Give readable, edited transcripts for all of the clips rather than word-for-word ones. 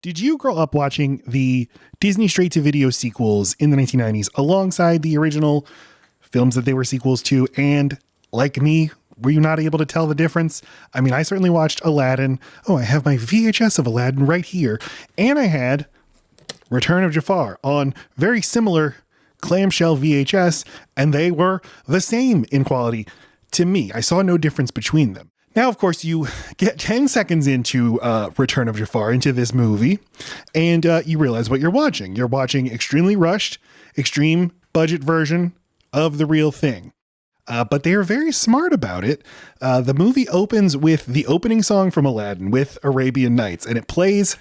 Did you grow up watching the Disney straight-to-video sequels in the 1990s alongside the original films that they were sequels to? And like me, were you not able to tell the difference? I mean, I certainly watched Aladdin. Oh, I have my VHS of Aladdin right here. And I had Return of Jafar on very similar clamshell VHS, and they were the same in quality to me. I saw no difference between them. Now, of course, you get 10 seconds into Return of Jafar, into this movie, and you realize what you're watching. You're watching extremely rushed, extreme budget version of the real thing. But they are very smart about it. The movie opens with the opening song from Aladdin with Arabian Nights, and it plays,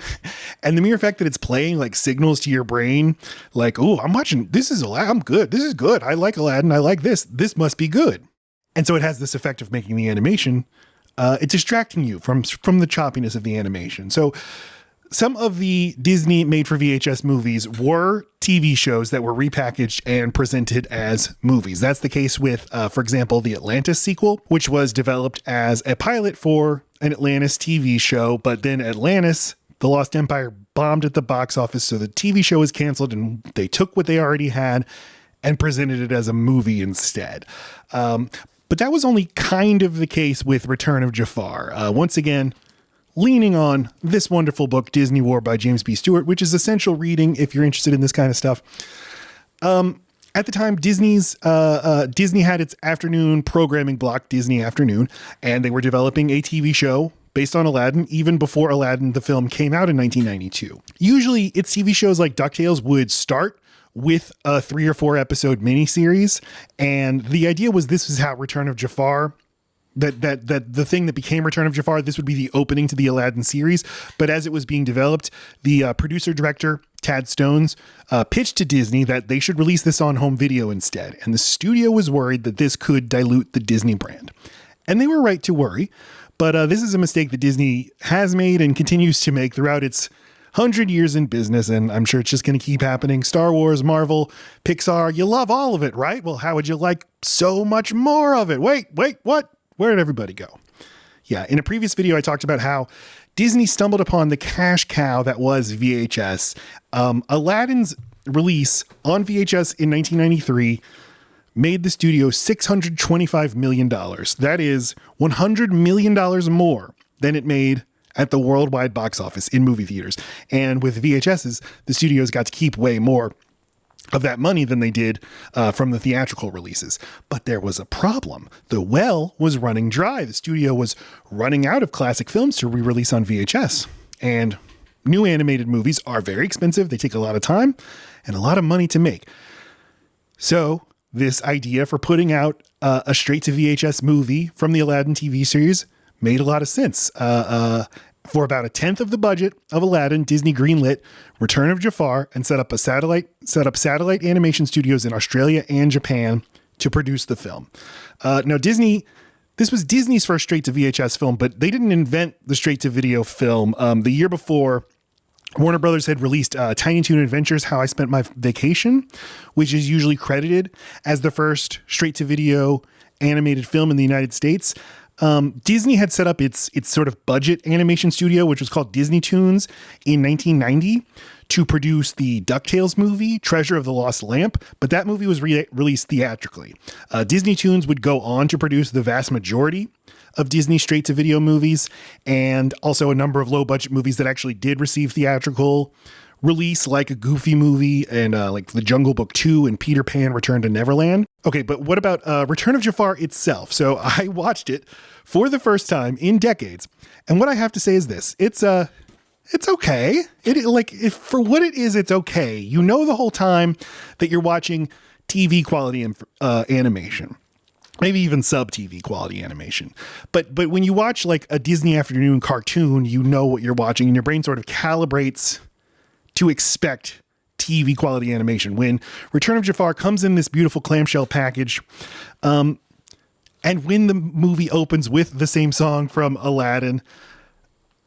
and the mere fact that it's playing like signals to your brain, like, oh, I'm watching, this is Aladdin, I'm good, this is good, I like Aladdin, I like this must be good. And so it has this effect of making the animation, it's distracting you from the choppiness of the animation. So some of the Disney made-for-VHS movies were TV shows that were repackaged and presented as movies. That's the case with, for example, the Atlantis sequel, which was developed as a pilot for an Atlantis TV show, but then Atlantis, The Lost Empire, bombed at the box office, so the TV show was canceled, and they took what they already had and presented it as a movie instead. But that was only kind of the case with Return of Jafar. Once again, leaning on this wonderful book, Disney War by James B. Stewart, which is essential reading if you're interested in this kind of stuff. At the time, Disney had its afternoon programming block, Disney Afternoon, and they were developing a TV show based on Aladdin even before Aladdin the film came out in 1992. Usually, its TV shows like DuckTales would start with a 3 or 4 episode miniseries, and the idea was this is how Return of Jafar, that the thing that became Return of Jafar, this would be the opening to the Aladdin series. But as it was being developed, the producer-director, Tad Stones, pitched to Disney that they should release this on home video instead. And the studio was worried that this could dilute the Disney brand. And they were right to worry. But this is a mistake that Disney has made and continues to make throughout its 100 years in business, and I'm sure it's just going to keep happening. Star Wars, Marvel, Pixar, you love all of it, right? Well, how would you like so much more of it? Wait, what? Where did everybody go? Yeah, in a previous video, I talked about how Disney stumbled upon the cash cow that was VHS. Aladdin's release on VHS in 1993 made the studio $625 million. That is $100 million more than it made at the worldwide box office in movie theaters. And with VHSs, the studios got to keep way more of that money than they did from the theatrical releases. But there was a problem. The well was running dry. The studio was running out of classic films to re-release on VHS. And new animated movies are very expensive. They take a lot of time and a lot of money to make. So this idea for putting out a straight-to-VHS movie from the Aladdin TV series made a lot of sense. For about 1/10 of the budget of Aladdin, Disney greenlit Return of Jafar and set up satellite animation studios in Australia and Japan to produce the film. Now, this was Disney's first straight-to-VHS film, but they didn't invent the straight-to-video film. The year before, Warner Brothers had released Tiny Toon Adventures, How I Spent My Vacation, which is usually credited as the first straight-to-video animated film in the United States. Disney had set up its sort of budget animation studio, which was called Disney Toons, in 1990 to produce the DuckTales movie, Treasure of the Lost Lamp, but that movie was released theatrically. Disney Toons would go on to produce the vast majority of Disney straight-to-video movies, and also a number of low-budget movies that actually did receive theatrical release, like a Goofy movie and like The Jungle Book 2 and Peter Pan Return to Neverland. Okay, but what about Return of Jafar itself? So I watched it for the first time in decades, and what I have to say is this: it's okay. For what it is, it's okay. You know the whole time that you're watching TV quality animation. Maybe even sub-TV quality animation. But when you watch like a Disney afternoon cartoon, you know what you're watching, and your brain sort of calibrates to expect TV quality animation. When Return of Jafar comes in this beautiful clamshell package, and when the movie opens with the same song from Aladdin,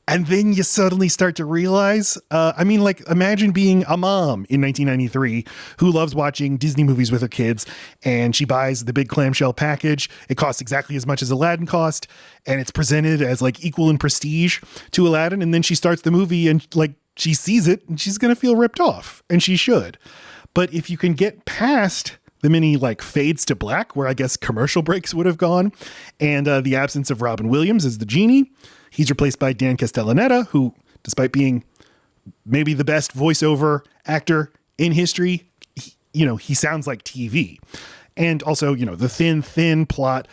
and then you suddenly start to realize, imagine being a mom in 1993 who loves watching Disney movies with her kids, and she buys the big clamshell package. It costs exactly as much as Aladdin cost, and it's presented as like equal in prestige to Aladdin. And then she starts the movie and like she sees it and she's going to feel ripped off, and she should. But if you can get past the many like fades to black, where I guess commercial breaks would have gone, and the absence of Robin Williams as the genie, he's replaced by Dan Castellaneta, who, despite being maybe the best voiceover actor in history, he sounds like TV. And also, the thin plot.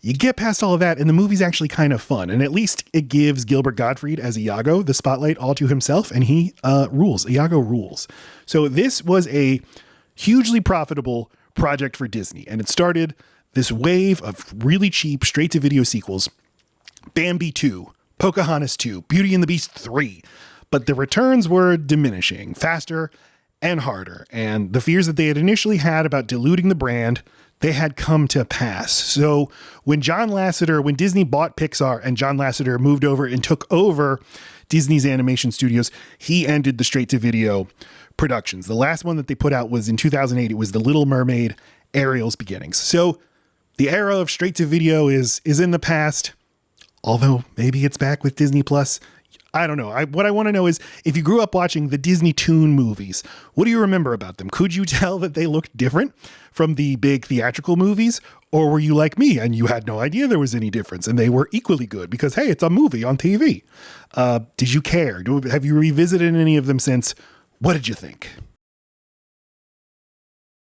You get past all of that, and the movie's actually kind of fun. And at least it gives Gilbert Gottfried as Iago the spotlight all to himself, and he rules. Iago rules. So this was a hugely profitable project for Disney, and it started this wave of really cheap straight-to-video sequels. Bambi 2, Pocahontas 2, Beauty and the Beast 3. But the returns were diminishing faster and harder, and the fears that they had initially had about diluting the brand, they had come to pass. So when Disney bought Pixar and John Lasseter moved over and took over Disney's animation studios, he ended the straight-to-video productions. The last one that they put out was in 2008. It was The Little Mermaid, Ariel's Beginnings. So the era of straight-to-video is in the past, although maybe it's back with Disney Plus. I don't know. What I want to know is, if you grew up watching the Disney Toon movies, what do you remember about them? Could you tell that they looked different from the big theatrical movies? Or were you like me and you had no idea there was any difference and they were equally good because, hey, it's a movie on TV? Did you care? Have you revisited any of them since? What did you think?